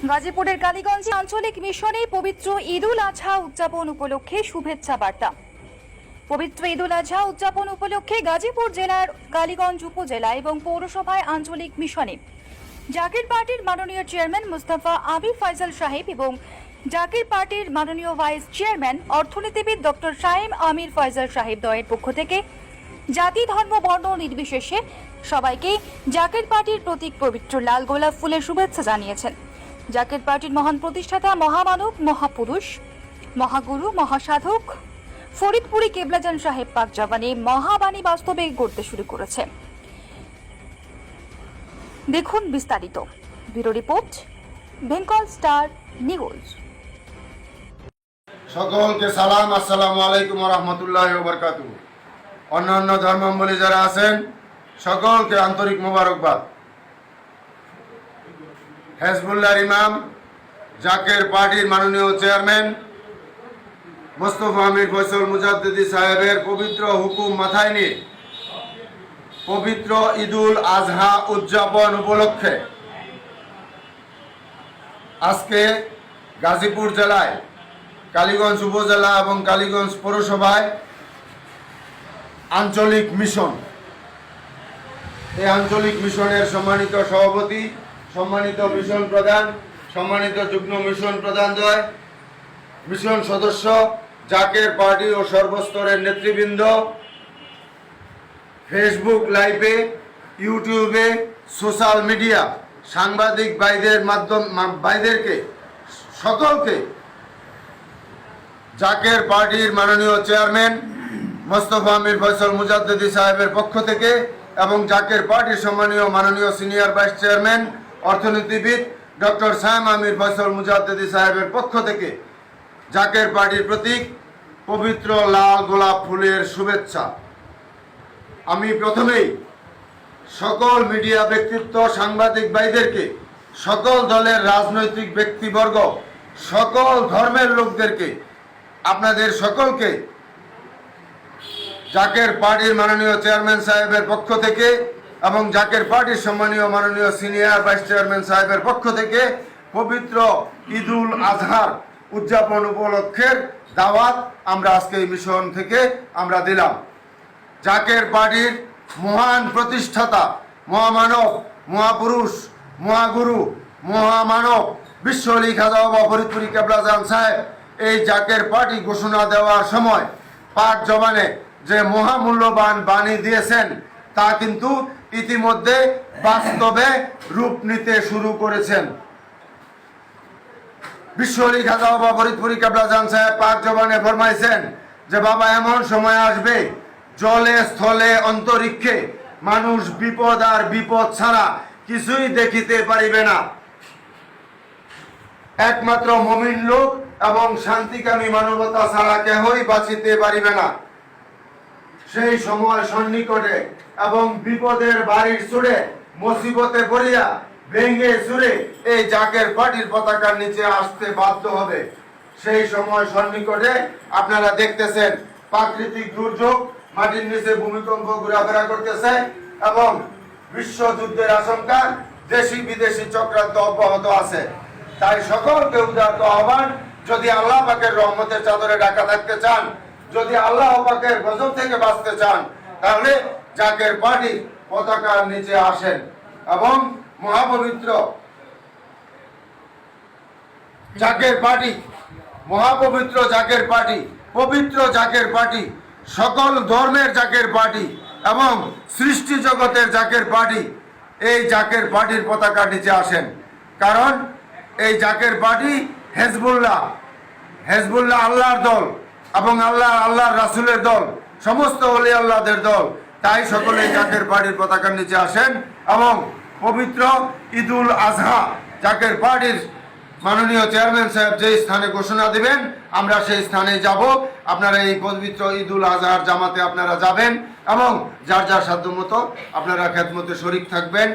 গাজীপুরের কালীগঞ্জে আঞ্চলিক মিশনে পবিত্র ঈদুল আজহা উদযাপন উপলক্ষে শুভেচ্ছা বার্তা। পবিত্র ঈদুল আজহা উদযাপন উপলক্ষে গাজীপুর জেলার কালীগঞ্জ উপজেলা এবং পৌরসভায় আঞ্চলিক মিশনে জাকির পার্টির মাননীয় চেয়ারম্যান মুস্তাফা আবি ফয়সাল সাহেব এবং জাকির পার্টির মাননীয় ভাইস চেয়ারম্যান অর্থনীতিবিদ ডক্টর শাহিম আমির ফয়সাল সাহেব দ্বয়ের পক্ষ থেকে জাতি ধর্ম বর্ণ নির্বিশেষে সবাইকে জাকির পার্টির প্রতীক পবিত্র লাল গোলাপ ফুলের শুভেচ্ছা জানিয়েছেন। জাকির পার্টির মহান প্রতিষ্ঠাতা মহামানব মহাপুরুষ মহাগুরু মহাসাধক ফরিদপুরি কেবলাজান সাহেব পাক জাবানে মহাবাণী বাস্তবে গড়তে শুরু করেছে। দেখুন বিস্তারিত। Bureau report, Bengal star news. সকলকে সালাম, আসসালামু আলাইকুম ওয়া রাহমাতুল্লাহি ওয়া বারাকাতুহু। অন্যান্য ধর্মাবলম্বী যারা আছেন সকলকে আন্তরিক মোবারকবাদ। হেজবুল্লাহর ইমাম জাকের পার্টির মাননীয় চেয়ারম্যান মুস্তাফা আমির ফয়সাল মুজাদ্দিদি সাহেবের পবিত্র হুকুম মাথায় নিয়ে পবিত্র ঈদুল আজহা উদযাপন উপলক্ষে আজকে গাজীপুর জেলায় কালীগঞ্জ উপজেলা এবং কালীগঞ্জ পৌরসভায় আঞ্চলিক মিশন, এই আঞ্চলিক মিশনের সম্মানিত সভাপতি, সম্মানিত মিশন প্রধান, সম্মানিত যুগ্ম মিশন প্রধানদ্বয়, মিশন সদস্য, জাকের পার্টি ও সর্বস্তরের নেতৃবৃন্দ, ফেসবুক লাইভে, ইউটিউবে, সোশ্যাল মিডিয়া সাংবাদিক ভাইদেরকে সকলকে জাকের পার্টির মাননীয় চেয়ারম্যান মুস্তাফা আমির ফয়সাল মুজাদ্দিদি সাহেবের পক্ষ থেকে এবং জাকের পার্টির সম্মানীয় মাননীয় সিনিয়র ভাইস চেয়ারম্যান অর্থনীতিবিদ ডক্টর শাহিম আমির ফয়সাল মুজাদ্দিদি সাহেবের পক্ষ থেকে জাকের পার্টির প্রতীক পবিত্র লাল গোলাপ ফুলের শুভেচ্ছা। আমি প্রথমেই সকল মিডিয়া ব্যক্তিত্ব, সাংবাদিক ভাইদেরকে, সকল দলের রাজনৈতিক ব্যক্তিবর্গ, সকল ধর্মের লোকদেরকে, আপনাদের সকলকে জাকের পার্টির মাননীয় চেয়ারম্যান সাহেবের পক্ষ থেকে এবং জাকের পার্টির সম্মানীয় মাননীয় সিনিয়র ভাইস চেয়ারম্যান সাহেবের পক্ষ থেকে পবিত্র ঈদুল আজহার উদযাপন উপলক্ষের দাওয়াত আমরা আজকে এই মিশন থেকে আমরা দিলাম। জাকের পার্টির মহান প্রতিষ্ঠাতা, মহামানব, মহাপুরুষ, মহাগুরু, মহামানব বিশ্বলি খাজা বাবা ফরিদপুরি কেবলাজান সাহেব এই জাকের পার্টি ঘোষণা দেওয়ার সময় পাক জবানে যে মহামূল্যবান বাণী দিয়েছেন তা কিন্তু ইতিমধ্যে বাস্তবে রূপ নিতে শুরু করেছেন। বিশ্বলি খাজা বাবা ফরিদপুরি কেবলাজান সাহেব পাক জবানে ফরমাইছেন যে বাবা, এমন সময় আসবে জলে স্থলে অন্তরিক্ষে মানুষ বিপদ আর বিপদ ছাড়া কিছুই দেখিতে পারিবে না। একমাত্র মুমিন লোক এবং শান্তিকামী মানবতা ছাড়া কেহই বাঁচিতে পারিবে না। সেই সময় সন্নিকটে এবং বিপদের বাড়ির চুড়ে মুসিবতে পড়িয়া ভেঙে চুরে এই জাকের পার্টির পতাকার নিচে আসতে বাধ্য হবে। সেই সময় সন্নিকটে আপনারা দেখতেছেন প্রাকৃতিক দুর্যোগ, মাটির নিচে ভূমিকম্প ঘোরাফেরা করতেছে এবং বিশ্বযুদ্ধের আশঙ্কা, দেশি বিদেশি চক্রান্ত অব্যাহত আছে। তাই সকলকে উদারত আহ্বান, যদি আল্লাহ পাকের রহমতের চাদরে ঢাকা থাকতে চান, যদি আল্লাহ পাকের গজব থেকে বাঁচতে চান, তাহলে জাকের পার্টি পতাকার নিচে আসেন এবং মহাপবিত্র জাকের পার্টি, মহাপবিত্র জাকের পার্টি, পবিত্র জাকের পার্টি, সকল ধর্মের জাকের পার্টি এবং সৃষ্টি জগতের জাকের পার্টি, এই জাকের পার্টির পতাকার নিচে আসেন। কারণ এই জাকের পার্টি হেজবুল্লাহ আল্লাহর দল এবং আল্লাহর রাসূলের দল, সমস্ত ওলি আল্লাহদের দল। তাই সকলে জাকের পার্টির পতাকার নিচে আসেন এবং পবিত্র ঈদুল আজহা জাকের পার্টির মাননীয় চেয়ারম্যান সাহেব যে স্থানে ঘোষণা দিবেন আমরা সেই স্থানে যাব। আপনারা এই পবিত্র ঈদুল আজহার জামাতে আপনারা যাবেন এবং যার যার সাধ্যমতো আপনারা খেদমতে শরীক থাকবেন।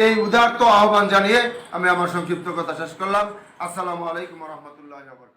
এই উদারত আহ্বান জানিয়ে আমি আমার সংক্ষিপ্ত কথা শেষ করলাম। আসসালামু আলাইকুম ওয়া রাহমাতুল্লাহি ওয়া বারাকাতুহু।